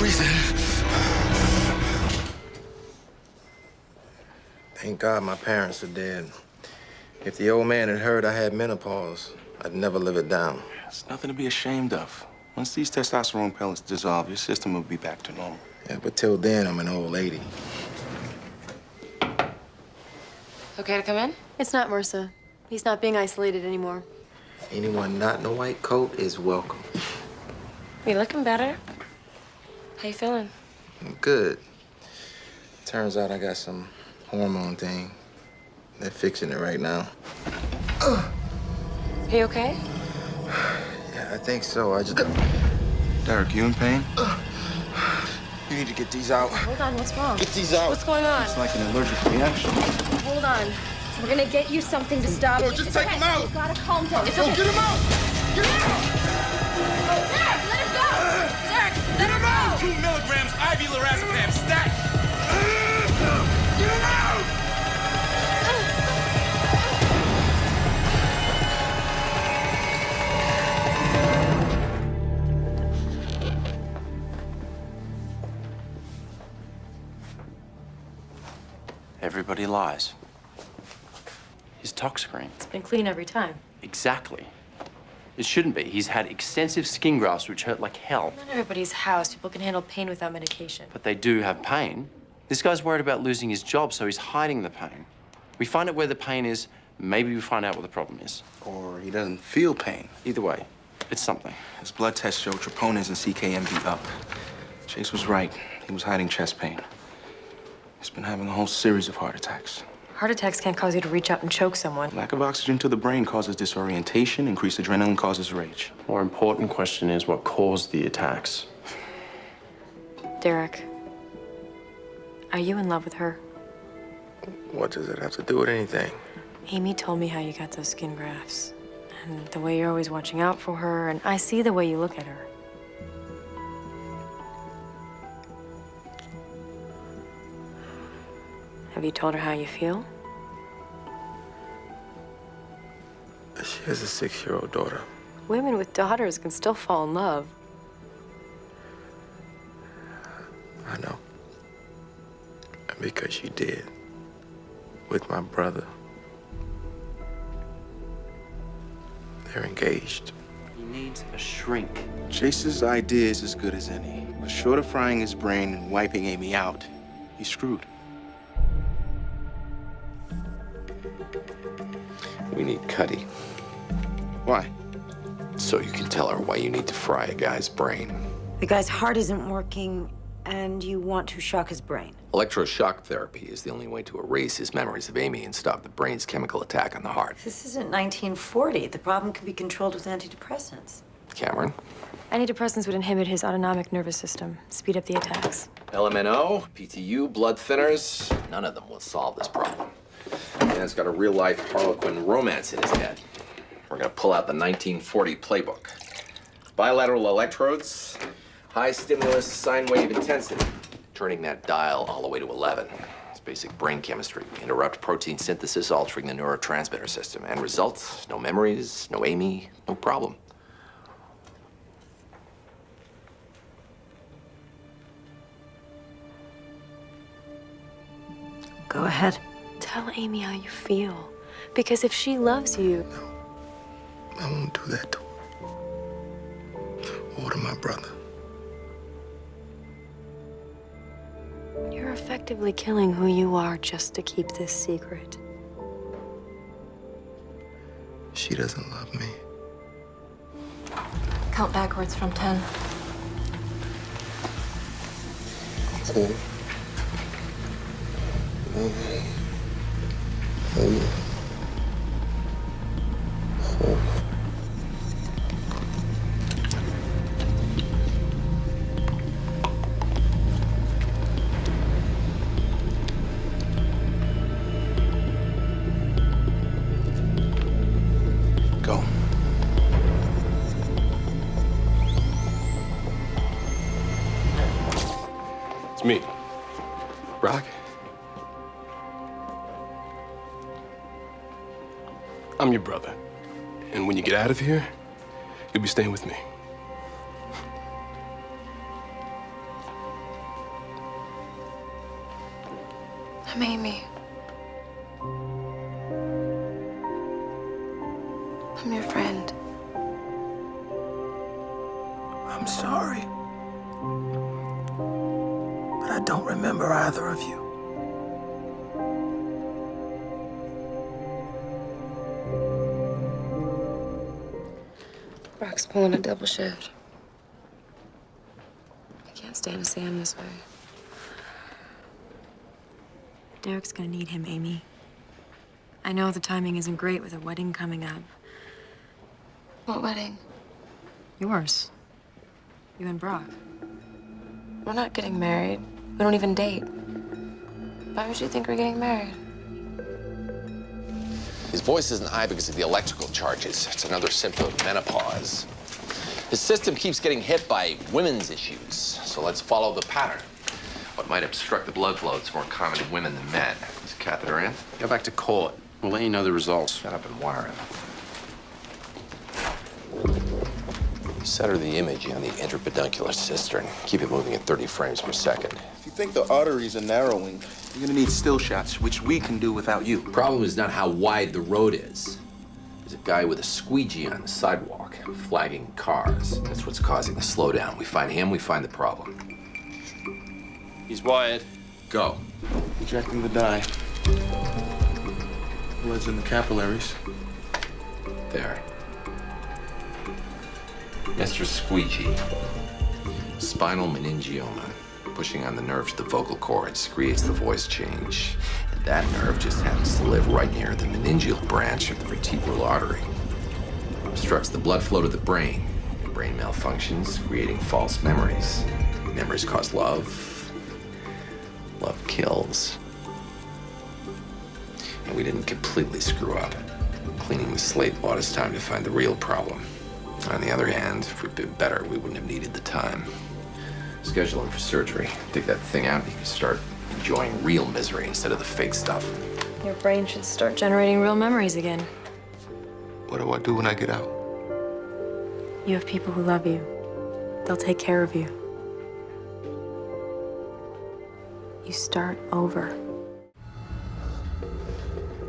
reason. Thank God my parents are dead. If the old man had heard I had menopause, I'd never live it down. It's nothing to be ashamed of. Once these testosterone pellets dissolve, your system will be back to normal. Yeah, but till then, I'm an old lady. Okay to come in? It's not Mercer. He's not being isolated anymore. Anyone not in a white coat is welcome. You looking better. How you feeling? I'm good. Turns out I got some hormone thing. They're fixing it right now. Are you okay? Yeah, I think so. I just... Derek, you in pain? You need to get these out. Hold on, what's wrong? Get these out. What's going on? It's like an allergic reaction. Hold on. We're gonna get you something to stop it. Just take them out. You gotta calm down. It's Go, okay. get them out. Get them out. Derek, let him go. Derek, let him go. 2 milligrams IV lorazepam stack. Get them out. Everybody lies. His tox screen. It's been clean every time. Exactly. It shouldn't be. He's had extensive skin grafts which hurt like hell. Not everybody's house. People can handle pain without medication. But they do have pain. This guy's worried about losing his job, so he's hiding the pain. We find out where the pain is, maybe we find out what the problem is. Or he doesn't feel pain. Either way, it's something. His blood tests show troponins and CKMB up. Chase was right. He was hiding chest pain. He's been having a whole series of heart attacks. Heart attacks can't cause you to reach out and choke someone. Lack of oxygen to the brain causes disorientation. Increased adrenaline causes rage. More important question is what caused the attacks. Derek, are you in love with her? What does it have to do with anything? Amy told me how you got those skin grafts. And the way you're always watching out for her, and I see the way you look at her. Have you told her how you feel? She has a 6-year-old daughter. Women with daughters can still fall in love. I know. And because she did. With my brother. They're engaged. He needs a shrink. Chase's idea is as good as any. But short of frying his brain and wiping Amy out, he's screwed. We need Cuddy, Why? so you can tell her why you need to fry a guy's brain. The guy's heart isn't working, and you want to shock his brain. Electroshock therapy is the only way to erase his memories of Amy and stop the brain's chemical attack on the heart. This isn't 1940. The problem can be controlled with antidepressants. Cameron? Antidepressants would inhibit his autonomic nervous system, speed up the attacks. LMNO, PTU, blood thinners, none of them will solve this problem. Man's got a real-life Harlequin romance in his head. We're gonna pull out the 1940 playbook. Bilateral electrodes, high stimulus sine wave intensity, turning that dial all the way to 11. It's basic brain chemistry. We interrupt protein synthesis, altering the neurotransmitter system. End result, no memories, no Amy, no problem. Go ahead. Tell Amy how you feel. Because if she loves you... I won't do that to her. Or to my brother. You're effectively killing who you are just to keep this secret. She doesn't love me. Count backwards from 10. 10. 9. 8. 7. Go. It's me. Brock? I'm your brother. And when you get out of here, you'll be staying with me. I'm Amy. I'm your friend. I'm sorry. But I don't remember either of you. Brock's pulling a double shift. I can't stand to see him this way. Derek's gonna need him, Amy. I know the timing isn't great with a wedding coming up. What wedding? Yours. You and Brock. We're not getting married. We don't even date. Why would you think we're getting married? His voice isn't high because of the electrical charges. It's another symptom of menopause. His system keeps getting hit by women's issues, so let's follow the pattern. What might obstruct the blood flow is more common in women than men. Is catheter in? Go back to court. We'll let you know the results. Shut up and wire him. Center the image on the interpeduncular cistern. Keep it moving at 30 frames per second. If you think the arteries are narrowing, you're gonna need still shots, which we can do without you. Problem is not how wide the road is. There's a guy with a squeegee on the sidewalk, flagging cars. That's what's causing the slowdown. We find him, we find the problem. He's wired. Go. Injecting the dye. Blood's in the capillaries. There. Mr. Squeegee. Spinal meningioma. Pushing on the nerve to the vocal cords creates the voice change. And that nerve just happens to live right near the meningeal branch of the vertebral artery. Obstructs the blood flow to the brain. Brain malfunctions, creating false memories. Memories cause love. Love kills. And we didn't completely screw up. Cleaning the slate bought us time to find the real problem. On the other hand, if we'd been better, we wouldn't have needed the time. Schedule him for surgery. Take that thing out, and you can start enjoying real misery instead of the fake stuff. Your brain should start generating real memories again. What do I do when I get out? You have people who love you. They'll take care of you. You start over.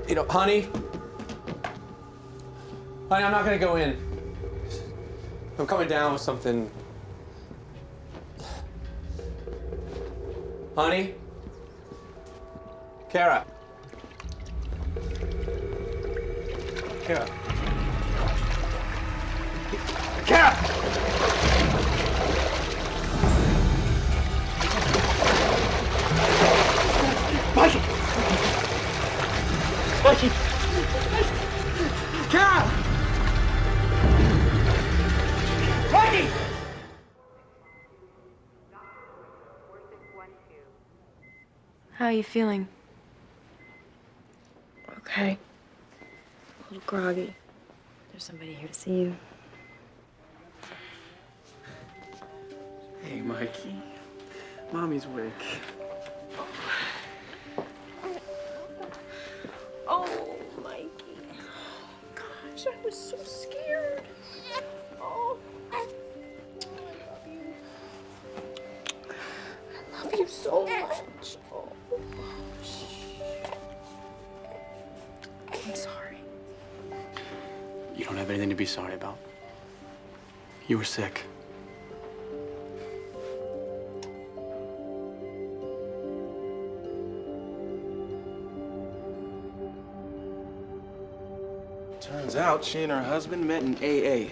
You know, honey, I'm not gonna go in. I'm coming down with something. Honey? Kara? Kara? Kara! Mikey! Mikey! Kara! Mikey! How are you feeling? Okay. A little groggy. There's somebody here to see you. Hey, Mikey. Mommy's awake. Oh, Mikey. Gosh, I was so scared. Oh, I love you. I love you so much. Oh. I'm sorry. You don't have anything to be sorry about. You were sick. Turns out she and her husband met in AA.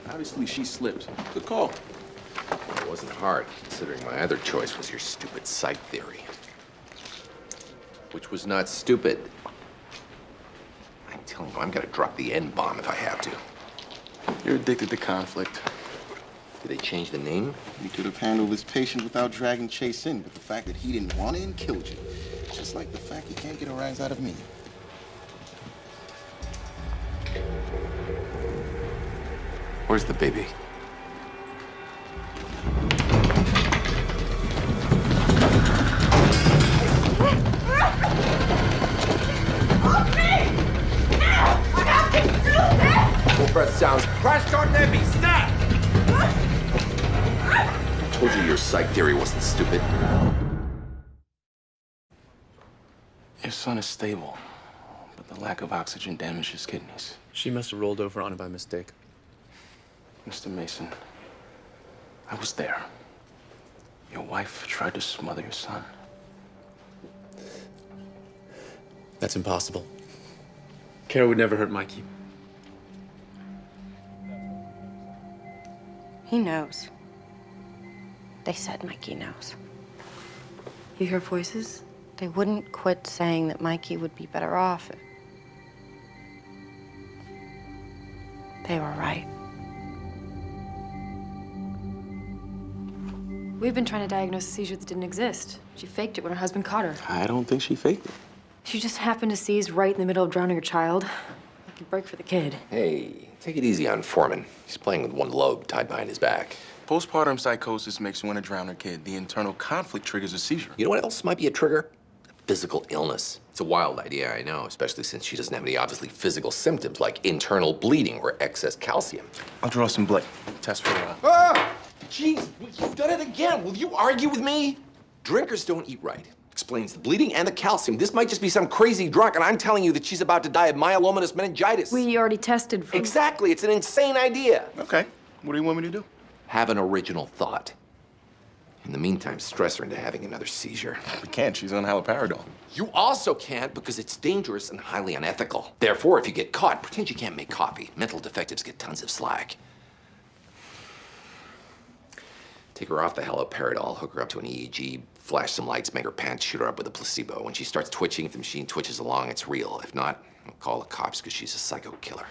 Obviously, she slipped. Good call. It wasn't hard, considering my other choice was your stupid psych theory. Which was not stupid. I'm telling you, I'm gonna drop the N-bomb if I have to. You're addicted to conflict. Did they change the name? You could have handled this patient without dragging Chase in, but the fact that he didn't want it and killed you. Just like the fact you can't get a rise out of me. Where's the baby? Full breath sounds. Crash short heavy, stop! I told you your psych theory wasn't stupid. Your son is stable, but the lack of oxygen damaged his kidneys. She must have rolled over on it by mistake. Mr. Mason, I was there. Your wife tried to smother your son. That's impossible. Kara would never hurt Mikey. He knows. They said Mikey knows. You hear voices? They wouldn't quit saying that Mikey would be better off if they were right. We've been trying to diagnose a seizure that didn't exist. She faked it when her husband caught her. I don't think she faked it. She just happened to seize right in the middle of drowning her child. Like a break for the kid. Hey, take it easy on Foreman. He's playing with one lobe tied behind his back. Postpartum psychosis makes you want to drown her kid. The internal conflict triggers a seizure. You know what else might be a trigger? Physical illness. It's a wild idea, I know, especially since she doesn't have any obviously physical symptoms like internal bleeding or excess calcium. I'll draw some blood. Test for Ah! Jeez, you've done it again. Will you argue with me? Drinkers don't eat right. Explains the bleeding and the calcium. This might just be some crazy drunk, and I'm telling you that she's about to die of myelomatous meningitis. We already tested for... Exactly. It's an insane idea. Okay. What do you want me to do? Have an original thought. In the meantime, stress her into having another seizure. We can't. She's on haloperidol. You also can't because it's dangerous and highly unethical. Therefore, if you get caught, pretend you can't make coffee. Mental defectives get tons of slack. Take her off the haloperidol, hook her up to an EEG, flash some lights, make her pants, shoot her up with a placebo. When she starts twitching, if the machine twitches along, it's real. If not, we'll call the cops because she's a psycho killer.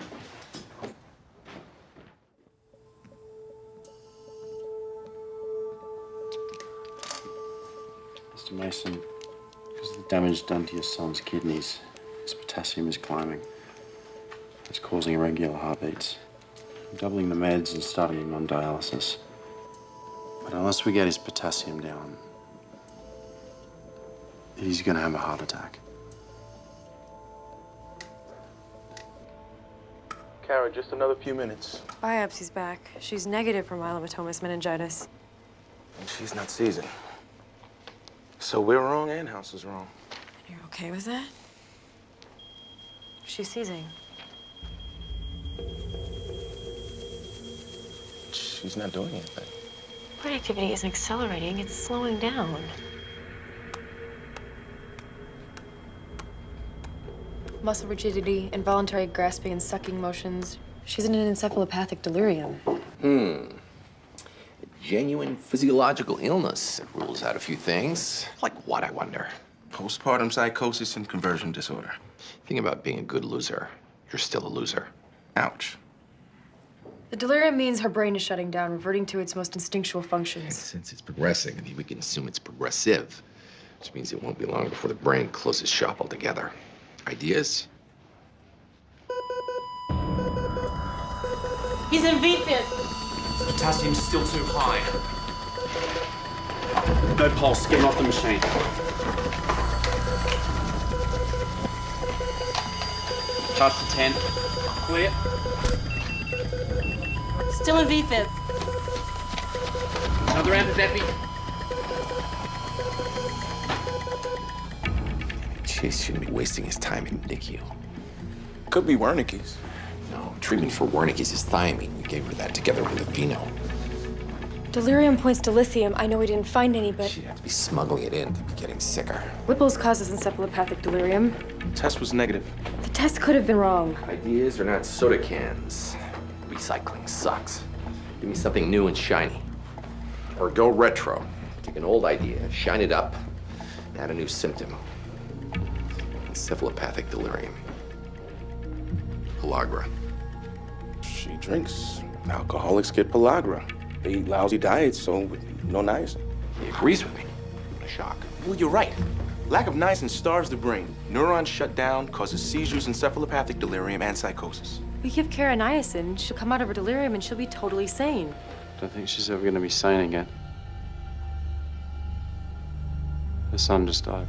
Mr. Mason, because of the damage done to your son's kidneys, his potassium is climbing. It's causing irregular heartbeats. I'm doubling the meds and starting him on dialysis. But unless we get his potassium down, he's gonna have a heart attack. Kara, just another few minutes. Biopsy's back. She's negative for myelomatous meningitis. And she's not seizing. So we're wrong and House is wrong. You're okay with that? She's seizing. She's not doing anything. Brain activity isn't accelerating, it's slowing down. Muscle rigidity, involuntary grasping and sucking motions. She's in an encephalopathic delirium. A genuine physiological illness. It rules out a few things. Like what, I wonder? Postpartum psychosis and conversion disorder. Think about being a good loser. You're still a loser. Ouch. The delirium means her brain is shutting down, reverting to its most instinctual And functions. since it's progressing, I mean, we can assume it's progressive, which means it won't be long before the brain closes shop altogether. Ideas? He's in VFib. Potassium's still too high. No pulse. Get him off the machine. Charge to 10. Clear. Still in VFib. Another antidepi. Chase shouldn't be wasting his time in NICU. Could be Wernicke's. No, treatment for Wernicke's is thiamine. We gave her that together with a Vino. Delirium points to lithium. I know we didn't find any, but She'd have to be smuggling it in to be getting sicker. Whipple's causes encephalopathic delirium. Test was negative. The test could have been wrong. Ideas are not soda cans. Recycling sucks. Give me something new and shiny. Or go retro. Take an old idea, shine it up, add a new symptom. Encephalopathic delirium. Pellagra. She drinks. Alcoholics get pellagra. They eat lousy diets, so no niacin. He agrees with me. What a shock. Well, you're right. Lack of niacin starves the brain. Neurons shut down, causes seizures, encephalopathic delirium, and psychosis. We give Kara niacin, she'll come out of her delirium and she'll be totally sane. Don't think she's ever gonna be sane again. Her son just died.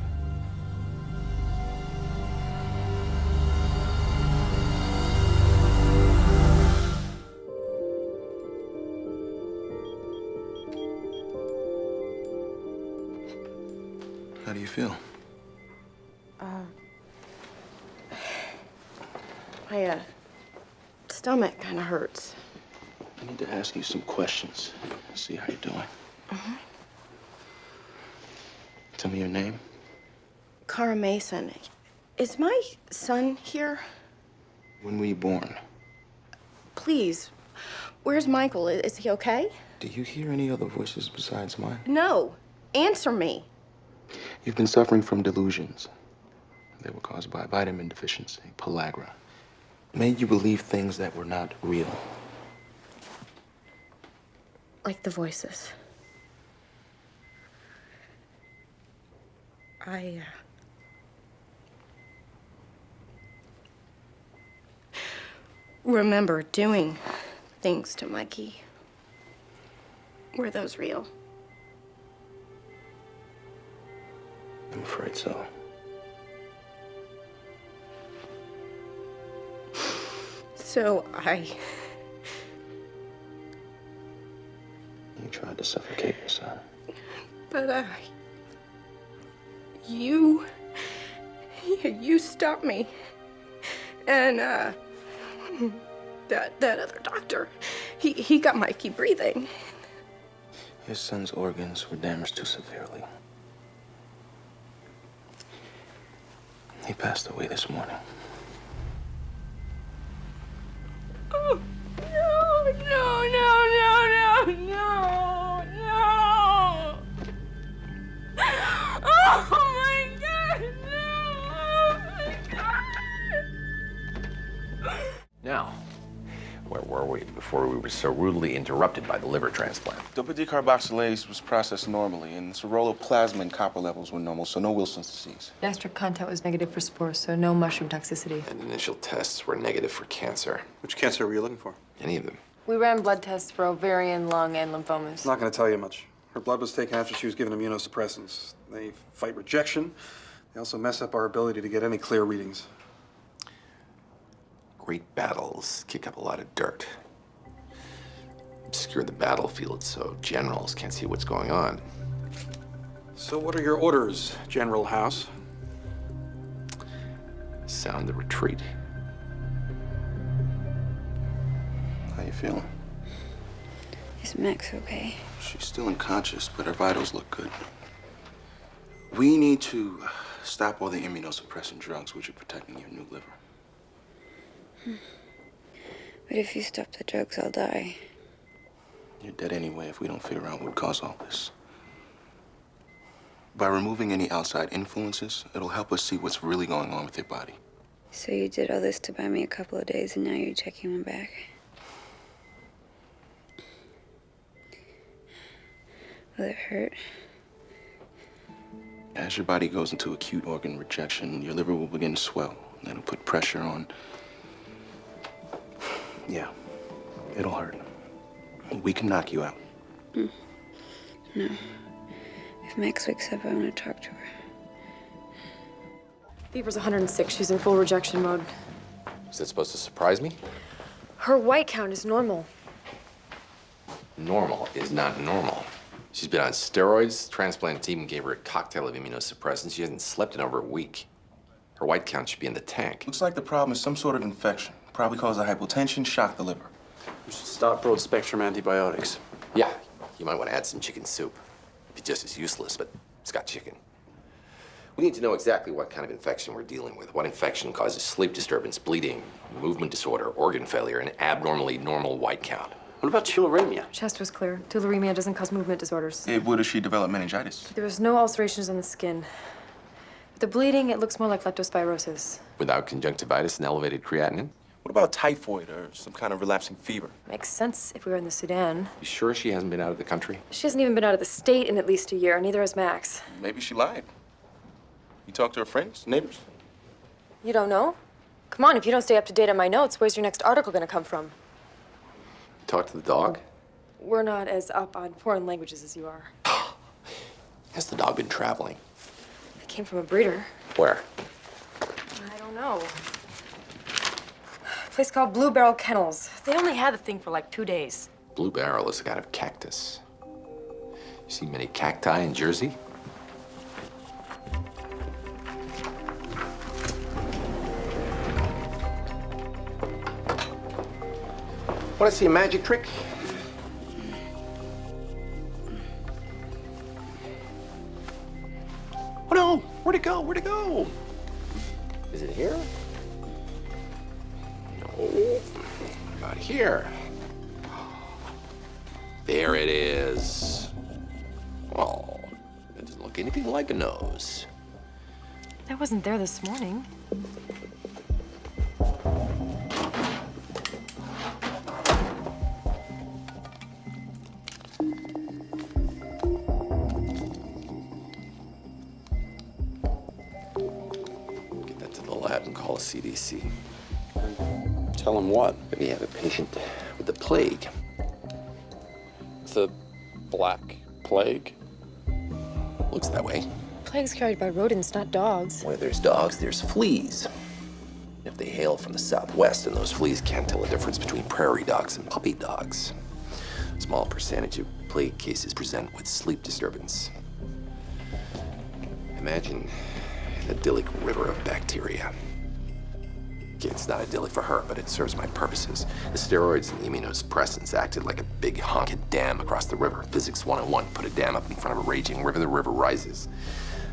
How do you feel? My stomach kind of hurts. I need to ask you some questions. See how you're doing. Tell me your name. Cara Mason. Is my son here? When were you born? Please. Where's Michael? Is he okay? Do you hear any other voices besides mine? No. Answer me. You've been suffering from delusions. They were caused by vitamin deficiency, pellagra. Made you believe things that were not real. Like the voices. I remember doing things to Mikey. Were those real? I'm afraid so. So You tried to suffocate your son. But you stopped me. And that other doctor, he got Mikey breathing. Your son's organs were damaged too severely. He passed away this morning. Oh, no, no, no, no, no, no, no. Oh, my God, no. Oh, my God. Now, where were we before we were so rudely interrupted by the liver transplant? Dopa decarboxylase was processed normally, and ceruloplasmin and copper levels were normal, so no Wilson's disease. Gastric content was negative for spores, so no mushroom toxicity. And initial tests were negative for cancer. Which cancer were you looking for? Any of them. We ran blood tests for ovarian, lung, and lymphomas. It's not going to tell you much. Her blood was taken after she was given immunosuppressants. They fight rejection. They also mess up our ability to get any clear readings. Great battles kick up a lot of dirt. Obscure the battlefield so generals can't see what's going on. So what are your orders, General House? Sound the retreat. How you feeling? Is Max okay? She's still unconscious, but her vitals look good. We need to stop all the immunosuppressant drugs which are protecting your new liver. But if you stop the drugs, I'll die. You're dead anyway if we don't figure out what caused all this. By removing any outside influences, it'll help us see what's really going on with your body. So you did all this to buy me a couple of days, and now you're checking one back? Will it hurt? As your body goes into acute organ rejection, your liver will begin to swell. That'll put pressure on. Yeah, it'll hurt. We can knock you out. No. If Max wakes up, I want to talk to her. Fever's 106. She's in full rejection mode. Is that supposed to surprise me? Her white count is normal. Normal is not normal. She's been on steroids. The transplant team gave her a cocktail of immunosuppressants. She hasn't slept in over a week. Her white count should be in the tank. Looks like the problem is some sort of infection. Probably caused a hypotension, shocked the liver. We should stop broad-spectrum antibiotics. Yeah, you might want to add some chicken soup. It'd be just as useless, but it's got chicken. We need to know exactly what kind of infection we're dealing with. What infection causes sleep disturbance, bleeding, movement disorder, organ failure, and abnormally normal white count. What about tularemia? Chest was clear. Tularemia doesn't cause movement disorders. It would if she developed meningitis. There was no ulcerations on the skin. With the bleeding, it looks more like leptospirosis. Without conjunctivitis and elevated creatinine? What about typhoid or some kind of relapsing fever? Makes sense if we were in the Sudan. You sure she hasn't been out of the country? She hasn't even been out of the state in at least a year, neither has Max. Maybe she lied. You talked to her friends, neighbors? You don't know? Come on, if you don't stay up to date on my notes, where's your next article gonna come from? Talk to the dog? We're not as up on foreign languages as you are. Has the dog been traveling? It came from a breeder. Where? I don't know. A place called Blue Barrel Kennels. They only had the thing for like 2 days. Blue Barrel is a kind of cactus. You see many cacti in Jersey? Want to see a magic trick? Oh no! Where'd it go? Where'd it go? Is it here? No. What about here? There it is. Oh, it doesn't look anything like a nose. That wasn't there this morning. Get that to the lab and call a CDC. Tell him what? Maybe you have a patient with the plague. The Black Plague? Looks that way. Plague's carried by rodents, not dogs. Where there's dogs, there's fleas. If they hail from the southwest, and those fleas can't tell the difference between prairie dogs and puppy dogs. A small percentage of plague cases present with sleep disturbance. Imagine an idyllic river of bacteria. It's not idyllic for her, but it serves my purposes. The steroids and the immunosuppressants acted like a big honking dam across the river. Physics 101, put a dam up in front of a raging river, the river rises.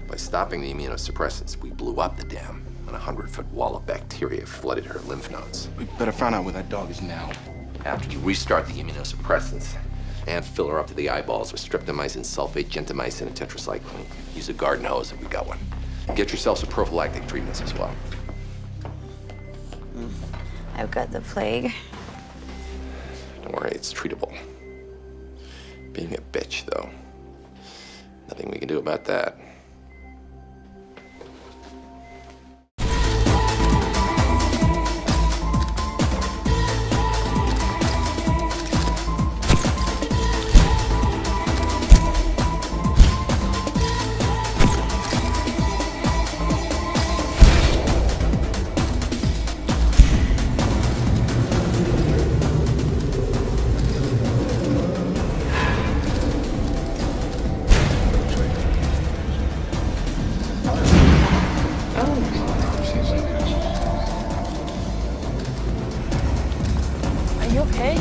By stopping the immunosuppressants, we blew up the dam, and a 100-foot wall of bacteria flooded her lymph nodes. We better find out where that dog is now. After you restart the immunosuppressants, and fill her up to the eyeballs with streptomycin, sulfate, gentamicin, and tetracycline. Use a garden hose if we got one. Get yourself some prophylactic treatments as well. I've got the plague. Don't worry, it's treatable. Being a bitch, though. Nothing we can do about that. Are you okay?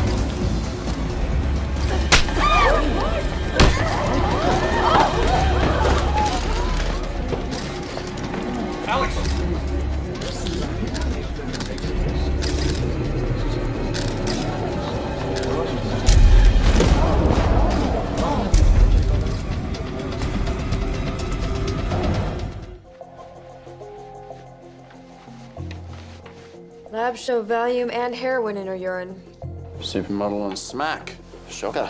Labs show Valium and heroin in her urine. Supermodel on smack. Shocker.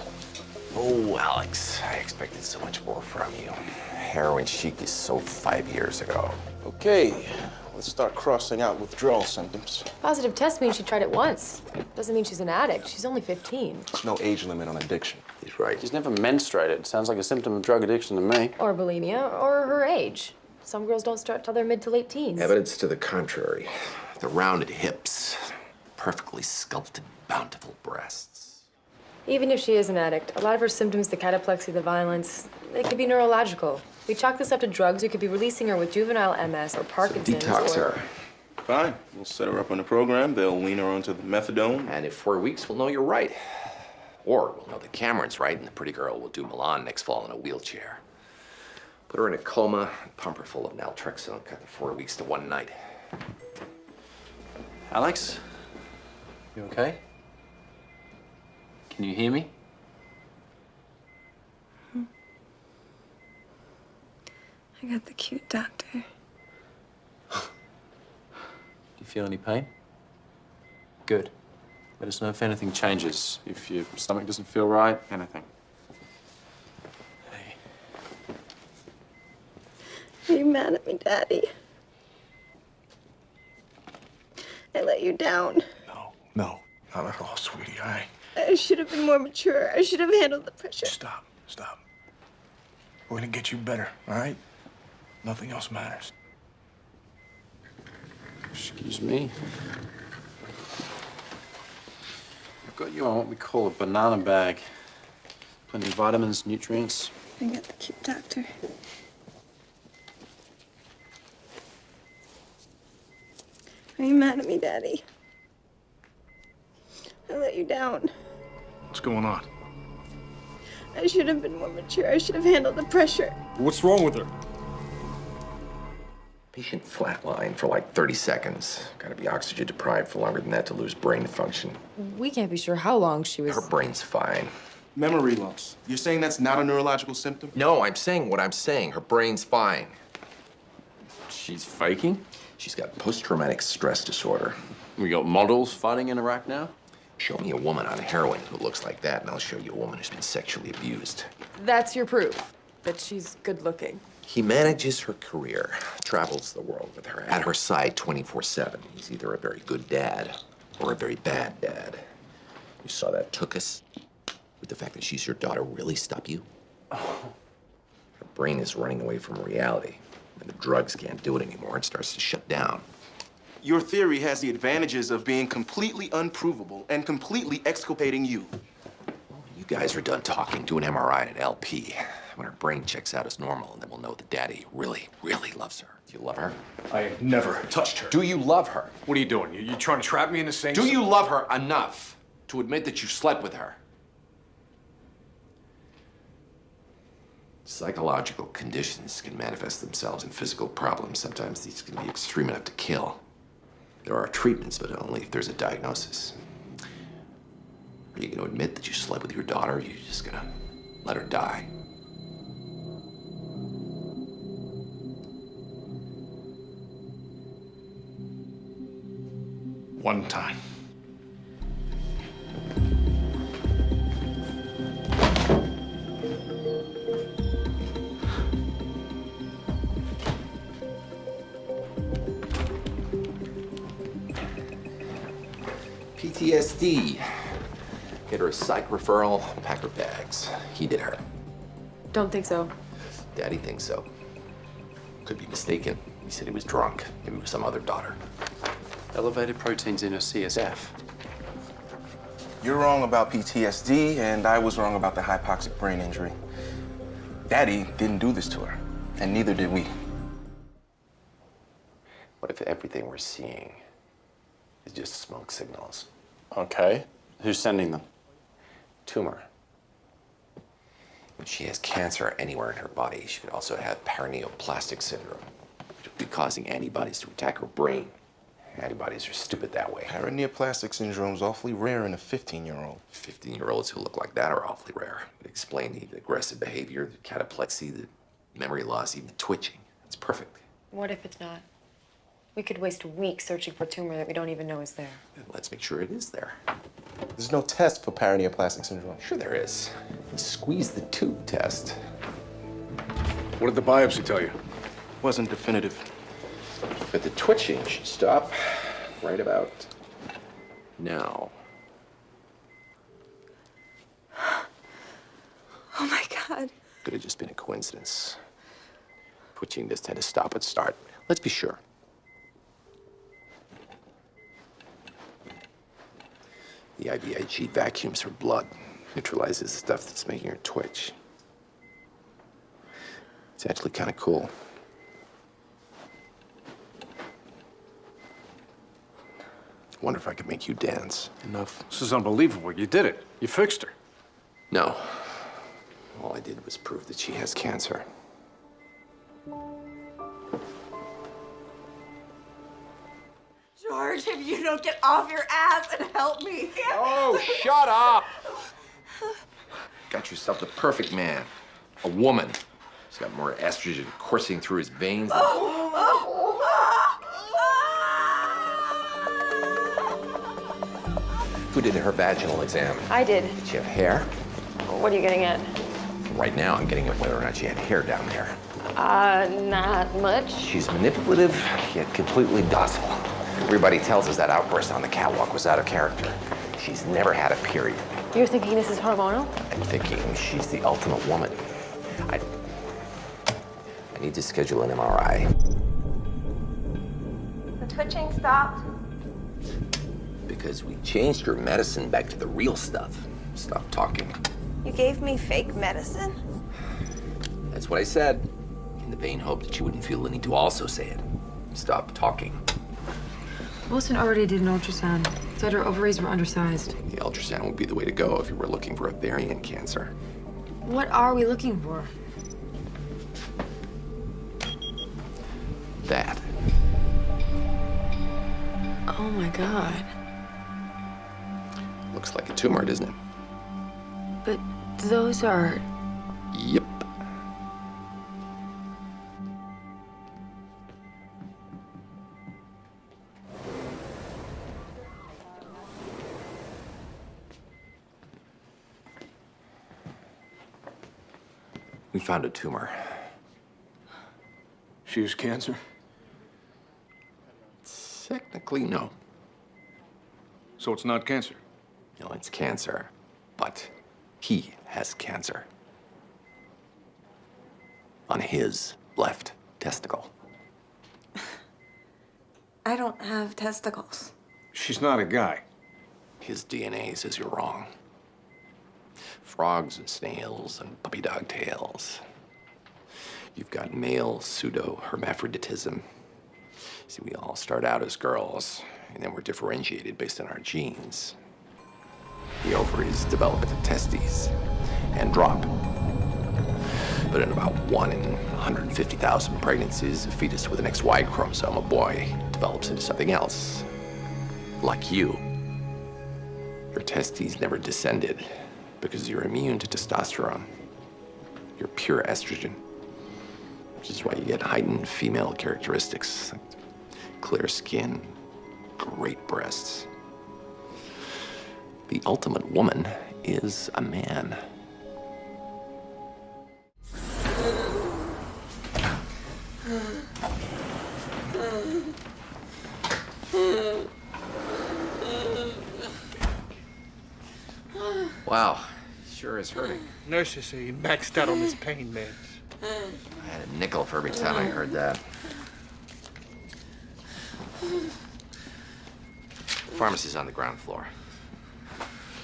Oh, Alex, I expected so much more from you. Heroin chic is so 5 years ago. Okay, let's start crossing out withdrawal symptoms. Positive test means she tried it once. Doesn't mean she's an addict. She's only 15. There's no age limit on addiction. He's right. She's never menstruated. Sounds like a symptom of drug addiction to me. Or bulimia, or her age. Some girls don't start till their mid to late teens. Evidence to the contrary. The rounded hips, perfectly sculpted, bountiful breasts. Even if she is an addict, a lot of her symptoms, the cataplexy, the violence, they could be neurological. We chalk this up to drugs. We could be releasing her with juvenile MS or Parkinson's. Detox or... her. Fine. We'll set her up on the program. They'll wean her onto the methadone. And in 4 weeks, we'll know you're right. Or we'll know that Cameron's right, and the pretty girl will do Milan next fall in a wheelchair. Put her in a coma, pump her full of naltrexone, cut the 4 weeks to 1 night. Alex? You okay? Can you hear me? I got the cute doctor. Do you feel any pain? Good. Let us know if anything changes. If your stomach doesn't feel right, anything. Hey. Are you mad at me, Daddy? I let you down. No, not at all, sweetie. I should have been more mature. I should have handled the pressure. Stop. We're gonna get you better, all right? Nothing else matters. Excuse me. I've got you on what we call a banana bag. Plenty of vitamins, nutrients. I got the cute doctor. Are you mad at me, Daddy? I let you down. What's going on? I should have been more mature. I should have handled the pressure. What's wrong with her? Patient flatlined for like 30 seconds. Gotta be oxygen deprived for longer than that to lose brain function. We can't be sure how long she was. Her brain's fine. Memory loss. You're saying that's not a neurological symptom? No, I'm saying what I'm saying. Her brain's fine. She's faking? She's got post-traumatic stress disorder. We got models fighting in Iraq now? Show me a woman on heroin who looks like that, and I'll show you a woman who's been sexually abused. That's your proof that she's good looking. He manages her career, travels the world with her, at her side 24/7. He's either a very good dad or a very bad dad. You saw that took us? Would the fact that she's your daughter really stop you? Her brain is running away from reality. And the drugs can't do it anymore. It starts to shut down. Your theory has the advantages of being completely unprovable and completely exculpating you. You guys are done talking. Do an MRI and an LP. When her brain checks out as normal, and then we'll know that Daddy really, really loves her. Do you love her? I have never touched her. Do you love her? What are you doing? You trying to trap me into saying Do you love her enough to admit that you slept with her? Psychological conditions can manifest themselves in physical problems. Sometimes these can be extreme enough to kill. There are treatments, but only if there's a diagnosis. Are you going to admit that you slept with your daughter, or are you just going to let her die? One time. PTSD. Get her a psych referral, pack her bags. He did her. Don't think so. Daddy thinks so. Could be mistaken. He said he was drunk. Maybe it was some other daughter. Elevated proteins in her CSF. You're wrong about PTSD, and I was wrong about the hypoxic brain injury. Daddy didn't do this to her, and neither did we. What if everything we're seeing is just smoke signals? Okay. Who's sending them? Tumor. When she has cancer anywhere in her body, she could also have paraneoplastic syndrome, which would be causing antibodies to attack her brain. Antibodies are stupid that way. Paraneoplastic syndrome is awfully rare in a 15-year-old. 15-year-olds who look like that are awfully rare. It explain the aggressive behavior, the cataplexy, the memory loss, even the twitching. It's perfect. What if it's not? We could waste weeks searching for a tumor that we don't even know is there. And let's make sure it is there. There's no test for paraneoplastic syndrome. Sure there is. Squeeze the tube test. What did the biopsy tell you? Wasn't definitive. But the twitching should stop right about now. Oh my God. Could have just been a coincidence. Twitching just had to stop and start. Let's be sure. The IVIG vacuums her blood, neutralizes the stuff that's making her twitch. It's actually kind of cool. Wonder if I could make you dance. Enough. This is unbelievable. You did it. You fixed her. No. All I did was prove that she has cancer. George, if you don't get off your ass and help me. Oh, shut up! Got yourself the perfect man. A woman. He's got more estrogen coursing through his veins than... Who did her vaginal exam? I did. Did she have hair? What are you getting at? Right now, I'm getting at whether or not she had hair down there. Not much. She's manipulative, yet completely docile. Everybody tells us that outburst on the catwalk was out of character. She's never had a period. You're thinking this is hormonal? I'm thinking she's the ultimate woman. I need to schedule an MRI. The twitching stopped. Because we changed your medicine back to the real stuff. Stop talking. You gave me fake medicine? That's what I said. In the vain hope that you wouldn't feel the need to also say it. Stop talking. Wilson already did an ultrasound. Said her ovaries were undersized. The ultrasound would be the way to go if you were looking for ovarian cancer. What are we looking for? That. Oh my God. Looks like a tumor, doesn't it? But those are... Yep. We found a tumor. She has cancer? Technically, no. So it's not cancer? No, it's cancer, but he has cancer. On his left testicle. I don't have testicles. She's not a guy. His DNA says you're wrong. Frogs and snails and puppy dog tails. You've got male pseudo-hermaphroditism. See, we all start out as girls, and then we're differentiated based on our genes. The ovaries develop into testes and drop. But in about 1 in 150,000 pregnancies, a fetus with an XY chromosome, a boy, develops into something else. Like you. Your testes never descended because you're immune to testosterone. You're pure estrogen, which is why you get heightened female characteristics, like clear skin, great breasts. The ultimate woman is a man. Wow, sure is hurting. Nurses say he maxed out on his pain meds. I had a nickel for every time I heard that. Pharmacy's on the ground floor.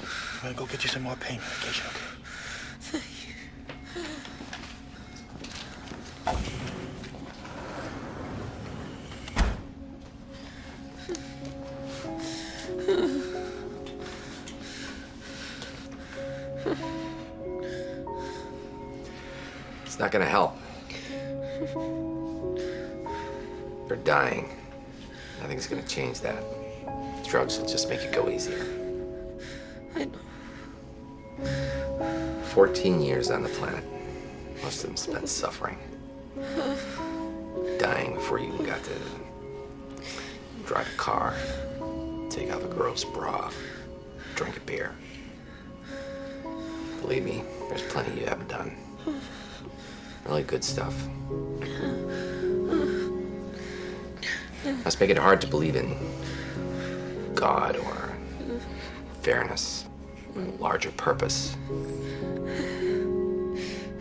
I'm gonna go get you some more pain medication, okay? It's not gonna help. You're dying. Nothing's gonna change that. Drugs will just make it go easier. I know. 14 years on the planet. Most of them spent suffering. Dying before you even got to drive a car, take off a girl's bra, drink a beer. Believe me, there's plenty you haven't done. Really good stuff. Must make it hard to believe in God or fairness, or a larger purpose.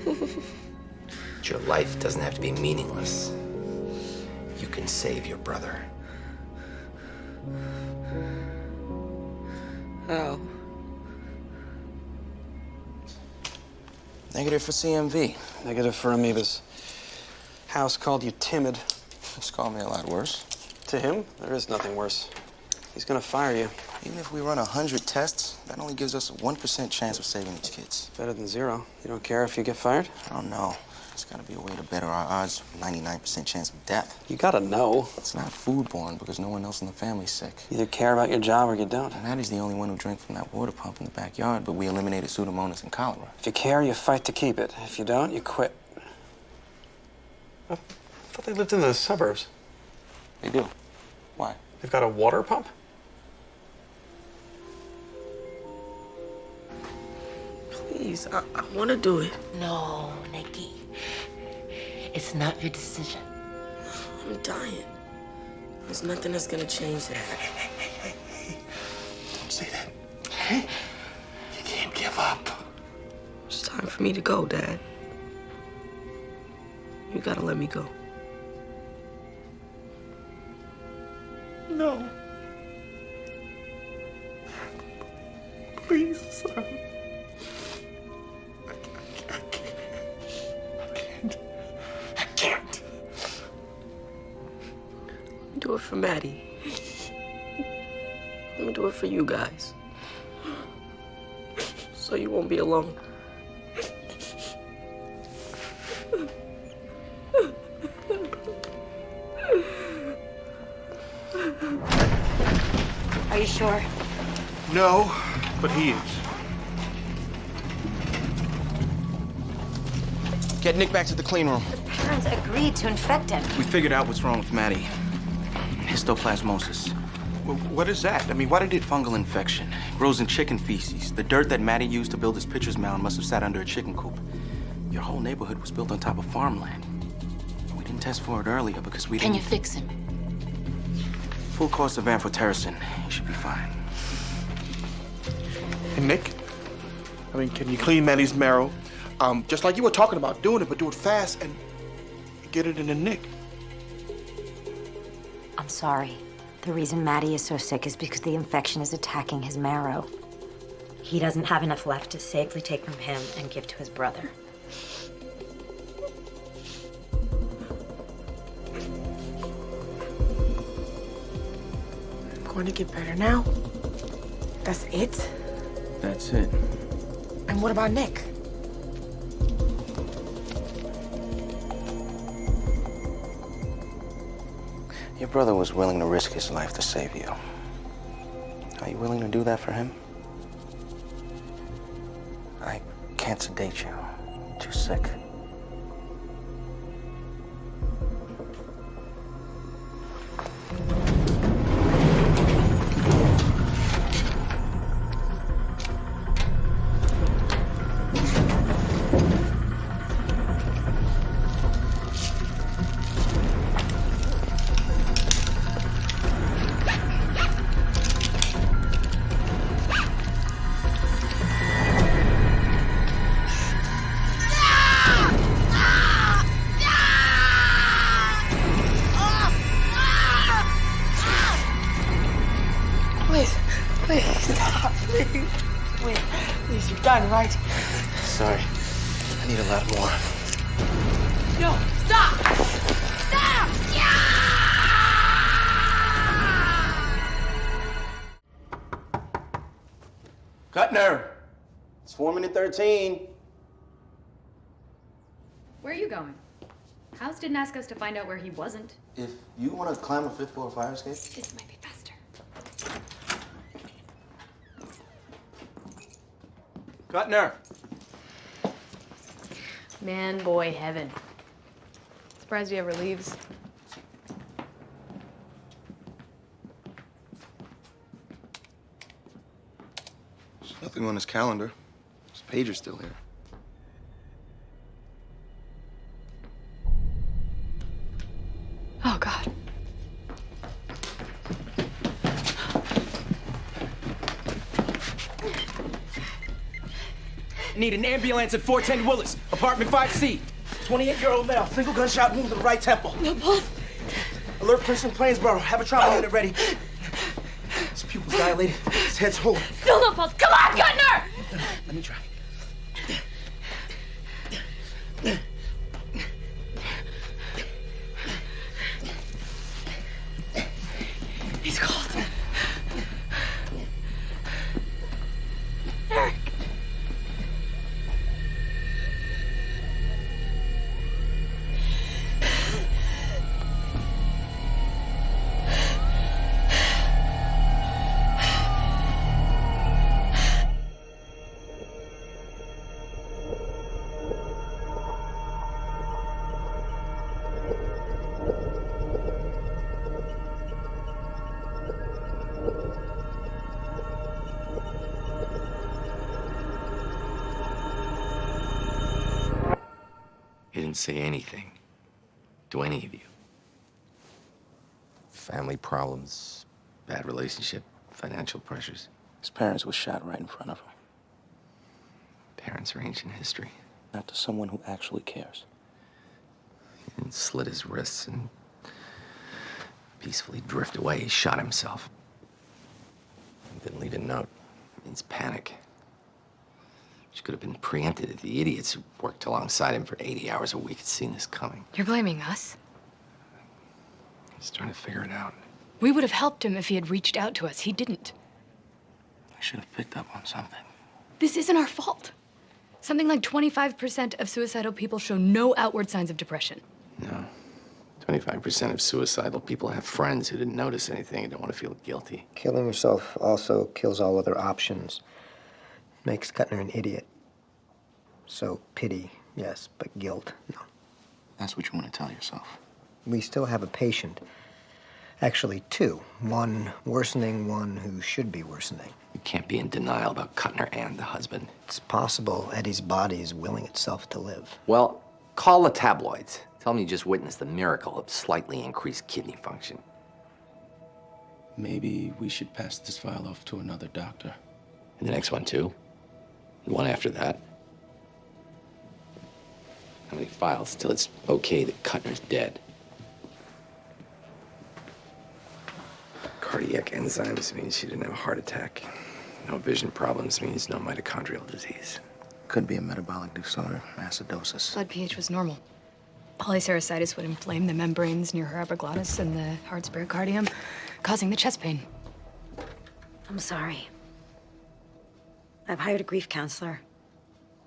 But your life doesn't have to be meaningless. You can save your brother. How? Negative for CMV. Negative for amoebas. House called you timid. He's called me a lot worse. To him, there is nothing worse. He's gonna fire you. Even if we run 100 tests, that only gives us a 1% chance of saving these kids. Better than 0. You don't care if you get fired? I don't know. There's gotta be a way to better our odds of 99% chance of death. You gotta know. It's not foodborne because no one else in the family's sick. You either care about your job or you don't. And Maddie's the only one who drank from that water pump in the backyard, but we eliminated Pseudomonas and cholera. If you care, you fight to keep it. If you don't, you quit. I thought they lived in the suburbs. They do. Why? They've got a water pump? Please, I want to do it. No, Nikki. It's not your decision. I'm dying. There's nothing that's gonna change that. Don't say that. Okay? You can't give up. It's time for me to go, Dad. You gotta let me go. No. Please, son. I can't. Do it for Maddie. Let me do it for you guys. So you won't be alone. Are you sure? No, but he is. Get Nick back to the clean room. The parents agreed to infect him. We figured out what's wrong with Maddie. Histoplasmosis. Well, what is that? I mean, why did it... Fungal infection. Grows in chicken feces. The dirt that Maddie used to build his pitcher's mound must have sat under a chicken coop. Your whole neighborhood was built on top of farmland. We didn't test for it earlier because we didn't... Can you fix him? Full course of amphotericin. He should be fine. And Nick? I mean, can you clean Maddie's marrow? Just like you were talking about doing it, but do it fast and get it in the nick. I'm sorry. The reason Maddie is so sick is because the infection is attacking his marrow. He doesn't have enough left to safely take from him and give to his brother. I'm going to get better now. That's it? That's it. And what about Nick? Your brother was willing to risk his life to save you. Are you willing to do that for him? I can't sedate you. Too sick. Please, you're done, right? Sorry. I need a lot more. No, stop! Stop! Cutner! It's 4:13. Where are you going? House didn't ask us to find out where he wasn't. If you want to climb a 5th floor fire escape... This might be faster. Cutner! Man, boy, heaven. Surprised he ever leaves. There's nothing on his calendar. His pager's still here. Oh, God. Need an ambulance at 410 Willis, apartment 5C. 28-year-old male, single gunshot wound to the right temple. No, Paul. Alert Princeton Plainsboro, have a trauma unit ready. His pupils dilated, his head's whole. Still no pulse. Come on, Cutner! Let me try. He's cold. Eric. He didn't say anything to any of you. Family problems, bad relationship, financial pressures. His parents were shot right in front of him. Parents are ancient history. Not to someone who actually cares. He didn't slit his wrists and peacefully drift away. He shot himself. He didn't leave a note. It means panic. Which could have been preempted if the idiots who worked alongside him for 80 hours a week had seen this coming. You're blaming us? He's trying to figure it out. We would have helped him if he had reached out to us. He didn't. I should have picked up on something. This isn't our fault. Something like 25% of suicidal people show no outward signs of depression. No. 25% of suicidal people have friends who didn't notice anything and don't want to feel guilty. Killing yourself also kills all other options. Makes Kuttner an idiot. So pity, yes, but guilt, no. That's what you want to tell yourself. We still have a patient. Actually, two. One worsening, one who should be worsening. You can't be in denial about Kuttner and the husband. It's possible Eddie's body is willing itself to live. Well, call the tabloids. Tell them you just witnessed the miracle of slightly increased kidney function. Maybe we should pass this file off to another doctor. And the next one, too? And one after that? How many files till it's okay that Kuttner's dead? Cardiac enzymes means she didn't have a heart attack. No vision problems means no mitochondrial disease. Could be a metabolic disorder, acidosis. Blood pH was normal. Polycerasitis would inflame the membranes near her epiglottis and the heart's pericardium, causing the chest pain. I'm sorry. I've hired a grief counselor,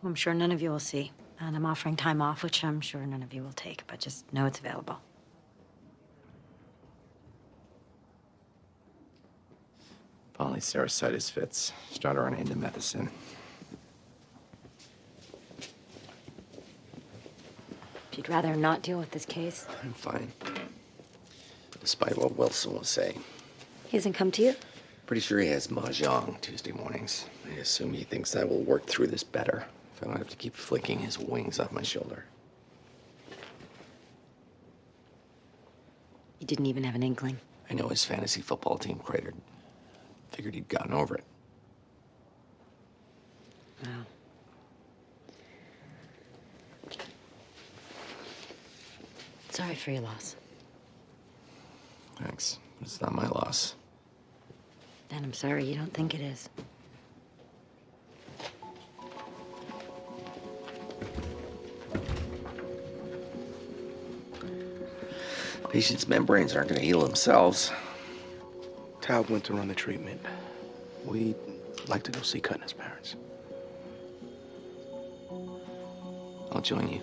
who I'm sure none of you will see. And I'm offering time off, which I'm sure none of you will take, but just know it's available. Polycerasitis fits. Start her on indomethacin. If you'd rather not deal with this case. I'm fine. Despite what Wilson will say. He hasn't come to you? Pretty sure he has mahjong Tuesday mornings. I assume he thinks I will work through this better if I don't have to keep flicking his wings off my shoulder. You didn't even have an inkling. I know his fantasy football team cratered. Figured he'd gotten over it. Wow. Sorry for your loss. Thanks. It's not my loss. And I'm sorry you don't think it is. Patients' membranes aren't going to heal themselves. Taub went to run the treatment. We'd like to go see Kuttner's parents. I'll join you.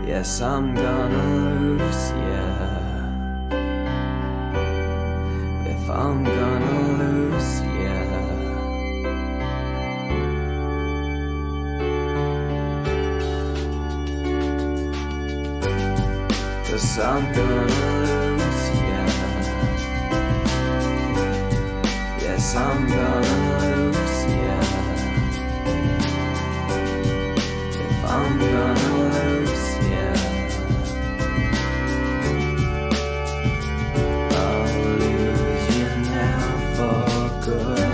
Yes, I'm gonna lose, yeah. If I'm gonna lose, yeah. 'Cause I'm gonna lose, yeah. Yes, I'm gonna lose, yeah. If I'm gonna lose, yeah. I'll lose you now for good.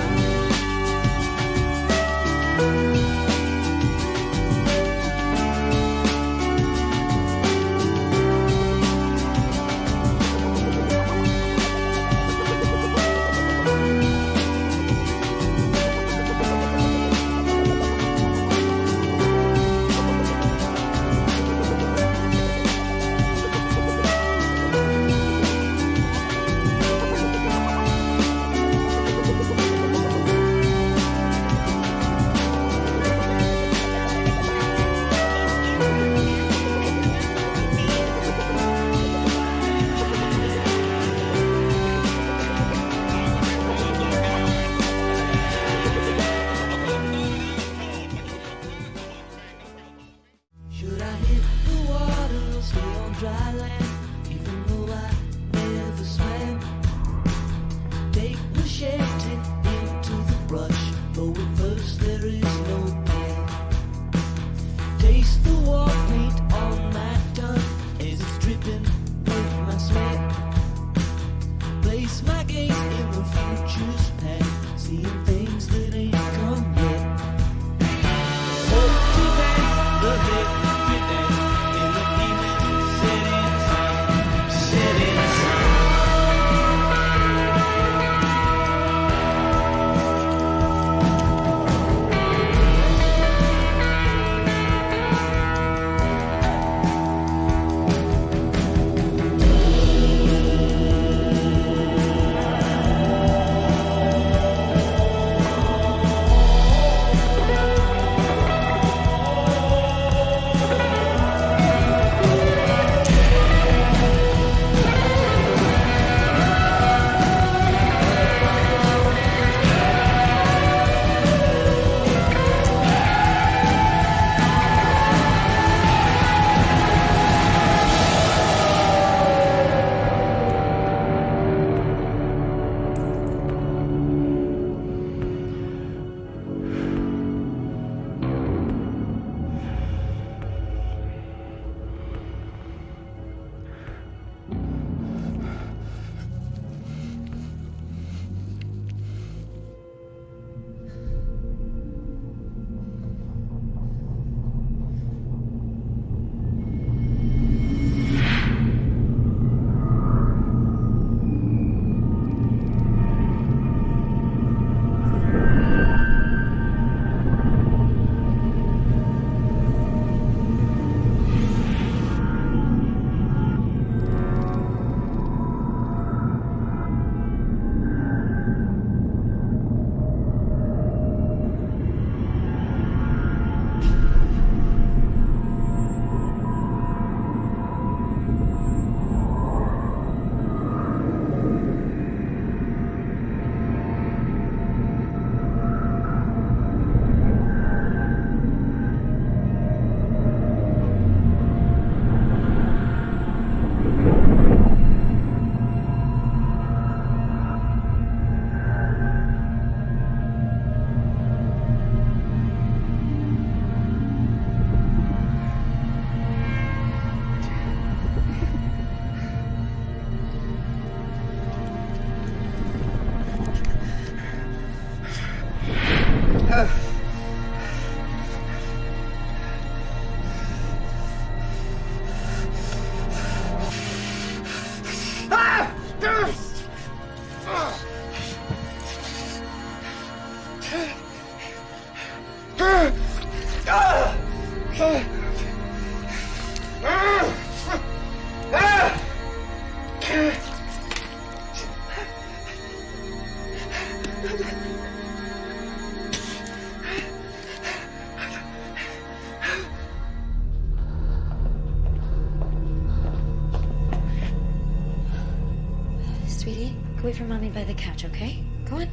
Should I hit the water or stay on dry land? Even though I never swam. Take machete into the brush, though at first there is no pain. Taste the war paint on my tongue as it's dripping with my sweat. Place my gaze in the future's path, seeing things that ain't come yet. Hope to dance the victory dance in the evening setting sun. away from Mommy by the couch, okay? Go on.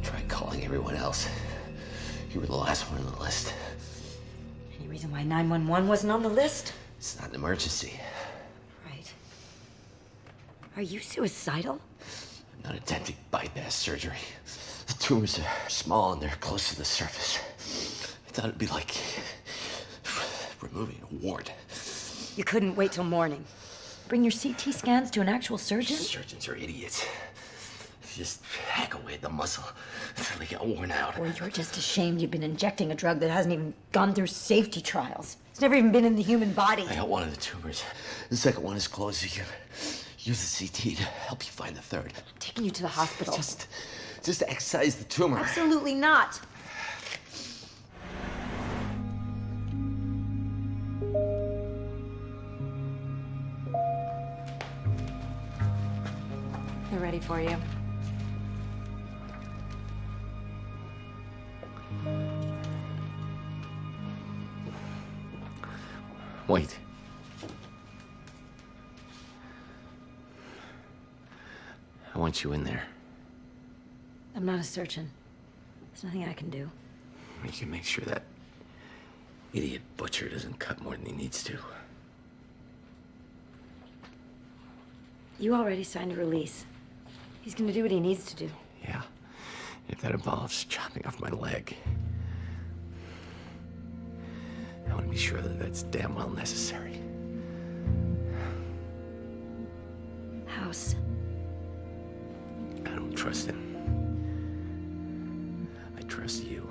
Try calling everyone else. You were the last one on the list. Any reason why 911 wasn't on the list? It's not an emergency. Right. Are you suicidal? I'm not attempting bypass surgery. The tumors are small and they're close to the surface. I thought it'd be like removing a wart. You couldn't wait till morning. Bring your CT scans to an actual surgeon? Surgeons are idiots. Just hack away at the muscle until they get worn out. Or you're just ashamed you've been injecting a drug that hasn't even gone through safety trials. It's never even been in the human body. I got one of the tumors. The second one is close. You use the CT to help you find the third. I'm taking you to the hospital. Just to excise the tumor. Absolutely not. They're ready for you. Wait. I want you in there. I'm not a surgeon. There's nothing I can do. You can make sure that idiot butcher doesn't cut more than he needs to. You already signed a release. He's gonna do what he needs to do. Yeah. If that involves chopping off my leg. I want to be sure that that's damn well necessary. House. I don't trust him. I trust you.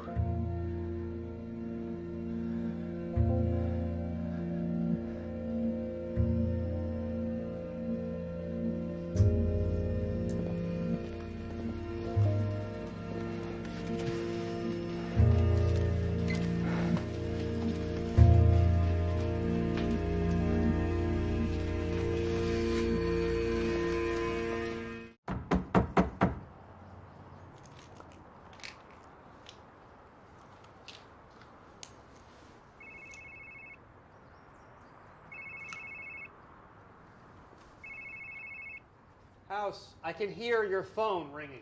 House, I can hear your phone ringing.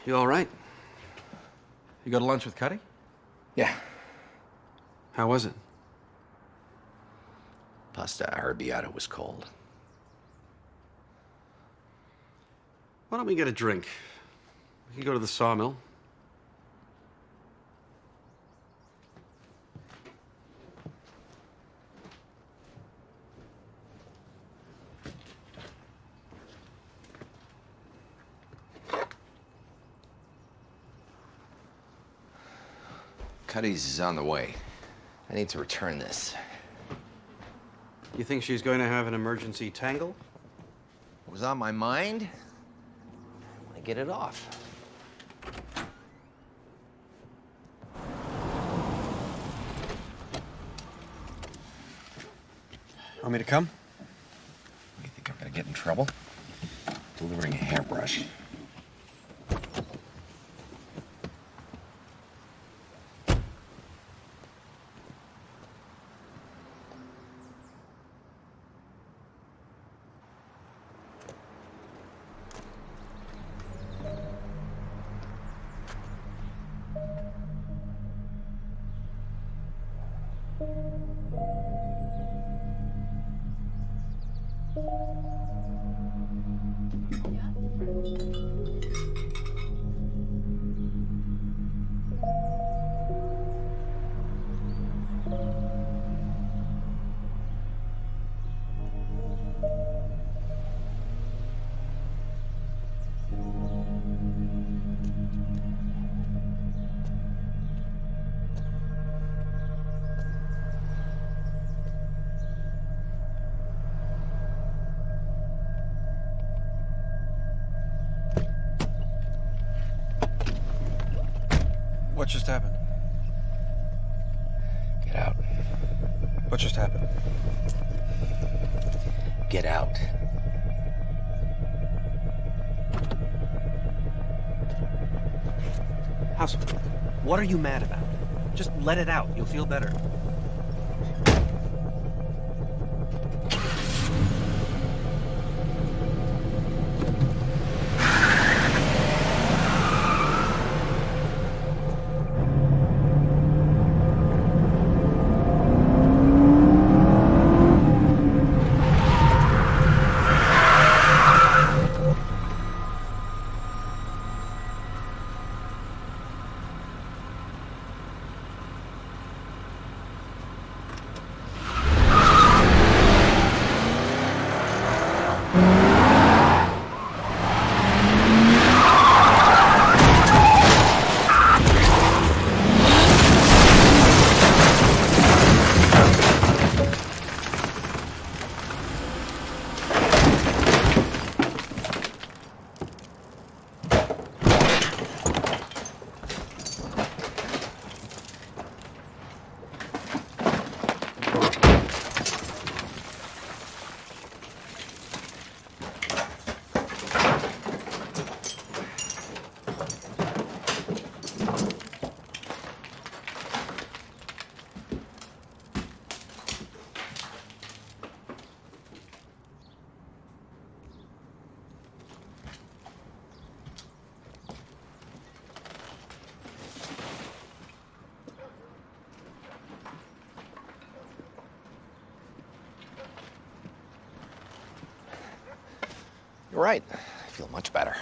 You all right? You go to lunch with Cuddy? Yeah. How was it? Pasta arrabbiata was cold. Why don't we get a drink? We can go to the sawmill. Cuddy's is on the way. I need to return this. You think she's going to have an emergency tangle? It was on my mind. I want to get it off. Want me to come? You think I'm gonna get in trouble? Delivering a hairbrush. What just happened? What just happened? Get out. House, what are you mad about? Just let it out. You'll feel better. You're right. I feel much better.